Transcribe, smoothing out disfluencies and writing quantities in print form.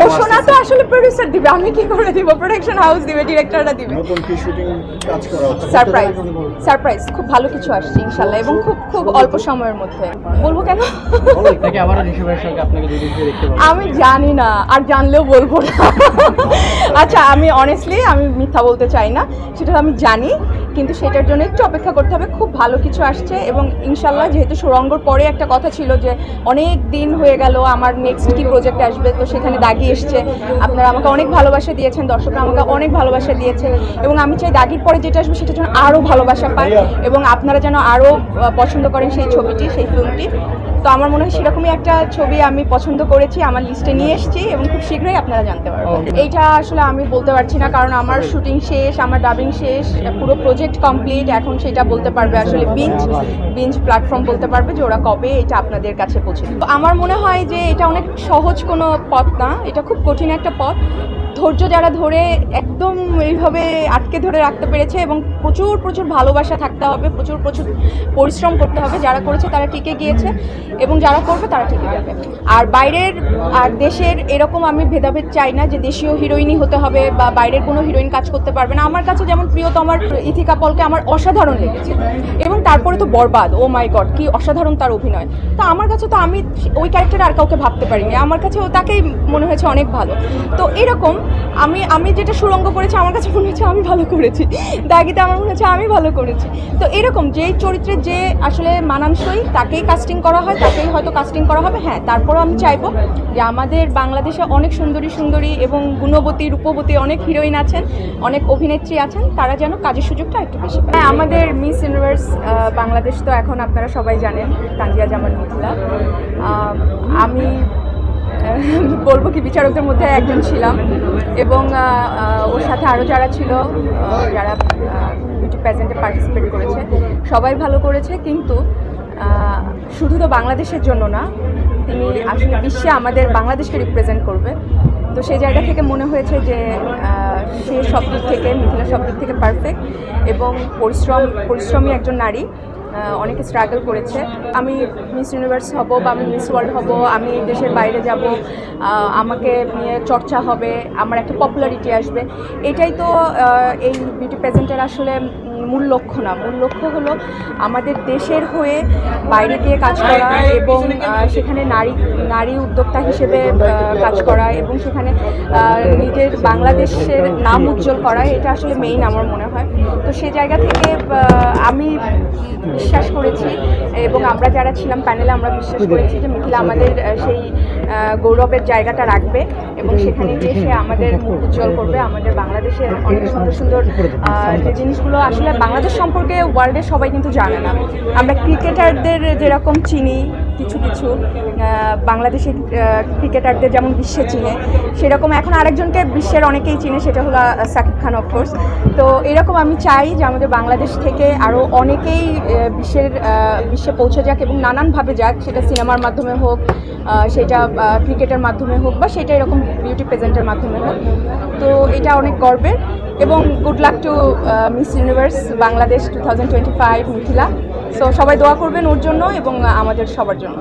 ঘোষণা তো আসলে প্রোডিউসার দিবে, আমি কি করে দিব, প্রোডাকশন হাউস দিবে, ডিরেক্টররা দিবে। নতুন কি শুটিং কাজ করা হচ্ছে? সারপ্রাইজ খুব ভালো কিছু আসছে ইনশাআল্লাহ, এবং খুব খুব অল্প সময়ের মধ্যে। বলবো কেন? নাকি আবারও ঋষভের সঙ্গে আপনাকে দুই দিন দেখতে পাবো? আমি জানি না, আর জানলেও বলবো না। আচ্ছা, আমি অনেস্টলি আমি মিথ্যা বলতে চাই না, সেটা আমি জানি, কিন্তু সেটার জন্য একটু অপেক্ষা করতে হবে। খুব ভালো কিছু আসছে, এবং ইনশাল্লাহ যেহেতু সুরঙ্গর পরে একটা কথা ছিল যে অনেক দিন হয়ে গেল আমার নেক্সট কি প্রজেক্ট আসবে, তো সেখানে দাগি এসছে। আপনারা আমাকে অনেক ভালোবাসা দিয়েছেন, দর্শকরা আমাকে অনেক ভালোবাসা দিয়েছে, এবং আমি চাই দাগির পরে যেটা আসবে সেটা যেন আরও ভালোবাসা পায়, এবং আপনারা যেন আরও পছন্দ করেন সেই ছবিটি, সেই ফিল্মটি। তো আমার মনে হয় সেরকমই একটা ছবি আমি পছন্দ করেছি, আমার লিস্টে নিয়ে এসেছি, এবং খুব শীঘ্রই আপনারা জানতে পারবেন। এইটা আসলে আমি বলতে পারছি না, কারণ আমার শুটিং শেষ, আমার ডাবিং শেষ, পুরো প্রজেক্ট কমপ্লিট। এখন সেটা বলতে পারবে আসলে বিঞ্জ প্ল্যাটফর্ম বলতে পারবে যে ওরা কবে এটা আপনাদের কাছে পৌঁছে দেবে। তো আমার মনে হয় যে এটা অনেক সহজ কোনো পথ না, এটা খুব কঠিন একটা পথ। ধৈর্য যারা ধরে একদম এইভাবে আটকে ধরে রাখতে পেরেছে, এবং প্রচুর প্রচুর ভালোবাসা থাকতে হবে, প্রচুর প্রচুর পরিশ্রম করতে হবে। যারা করেছে তারা টিকে গিয়েছে, এবং যারা করবে তারা টিকে যাবে। আর বাইরের আর দেশের এরকম আমি ভেদাভেদ চাই না যে দেশীয় হিরোইনই হতে হবে বা বাইরের কোনো হিরোইন কাজ করতে পারবে না। আমার কাছে যেমন প্রিয়তমার ইথিকা পলকে আমার অসাধারণ লেগেছে, এবং তারপরে তো বরবাদ, ও মাই গড কি অসাধারণ তার অভিনয়। তো আমার কাছে তো আমি ওই ক্যারেক্টার আর কাউকে ভাবতে পারিনি, আমার কাছে তাকেই মনে হয়েছে অনেক ভালো। তো এরকম আমি যেটা সুরঙ্গ করেছি আমার কাছে মনে হচ্ছে আমি ভালো করেছি, দাগিতে আমার মনে হচ্ছে আমি ভালো করেছি। তো এরকম যেই চরিত্রে যে আসলে মানানসই তাকেই কাস্টিং করা হয়, তাকেই হয়তো কাস্টিং করা হবে। হ্যাঁ, তারপরও আমি চাইবো যে আমাদের বাংলাদেশে অনেক সুন্দরী এবং গুণবতী রূপবতী অনেক হিরোইন আছেন, অনেক অভিনেত্রী আছেন, তারা যেন কাজের সুযোগটা একটু বেশি পায়। হ্যাঁ, আমাদের মিস ইউনিভার্স বাংলাদেশ তো এখন আপনারা সবাই জানেন তানজিয়া জামান মিথিলা। আমি বলবো কি বিচারকদের মধ্যে একজন ছিলাম, এবং ওর সাথে আরও যারা ছিল, যারা বিউটি প্যাজেন্টে পার্টিসিপেট করেছে, সবাই ভালো করেছে। কিন্তু শুধু তো বাংলাদেশের জন্য না, তিনি আসলে বিশ্বে আমাদের বাংলাদেশকে রিপ্রেজেন্ট করবে। তো সেই জায়গা থেকে মনে হয়েছে যে সে সব দিক থেকে, মিথিলা সব দিক থেকে পারফেক্ট, এবং পরিশ্রমী একজন নারী, অনেকে স্ট্রাগল করেছে। আমি মিস ইউনিভার্স হব বা আমি মিস ওয়ার্ল্ড হব, আমি দেশের বাইরে যাব, আমাকে নিয়ে চর্চা হবে, আমার একটা পপুলারিটি আসবে, এটাই তো এই বিউটি প্রেজেন্টের আসলে মূল লক্ষ্য না। মূল লক্ষ্য হলো আমাদের দেশের হয়ে বাইরে গিয়ে কাজ করা, এবং সেখানে নারী উদ্যোক্তা হিসেবে কাজ করা, এবং সেখানে নিজের বাংলাদেশের নাম উজ্জ্বল করা, এটা আসলে মেইন আমার মনে হয়। তো সেই জায়গা থেকে আমি বিশ্বাস করেছি, এবং আমরা যারা ছিলাম প্যানেলে আমরা বিশ্বাস করেছি যে মিথিলা আমাদের সেই গৌরবের জায়গাটা রাখবে, এবং সেখানে গিয়ে সে আমাদের মুখ উজ্জ্বল করবে। আমাদের বাংলাদেশের অনেক সুন্দর সুন্দর যে জিনিসগুলো আসলে বাংলাদেশ সম্পর্কে ওয়ার্ল্ডে সবাই কিন্তু জানে না। আমরা ক্রিকেটারদের যেরকম চিনি, কিছু বাংলাদেশের ক্রিকেটারদের যেমন বিশ্বে চিনে, সেরকম এখন আরেকজনকে বিশ্বের অনেকেই চিনে, সেটা হলো সাকিব খান অফকোর্স। তো এরকম আমি চাই যে আমাদের বাংলাদেশ থেকে আরও অনেকেই বিশ্বে পৌঁছে যাক, এবং নানানভাবে যাক, সেটা সিনেমার মাধ্যমে হোক, সেটা ক্রিকেটের মাধ্যমে হোক, বা সেটা এরকম বিউটি প্রেজেন্টের মাধ্যমে হোক। তো এটা অনেক গর্বের, এবং good luck to miss universe Bangladesh 2025 Mithila. So সবাই দোয়া করবেন ওর জন্য এবং আমাদের সবার জন্য।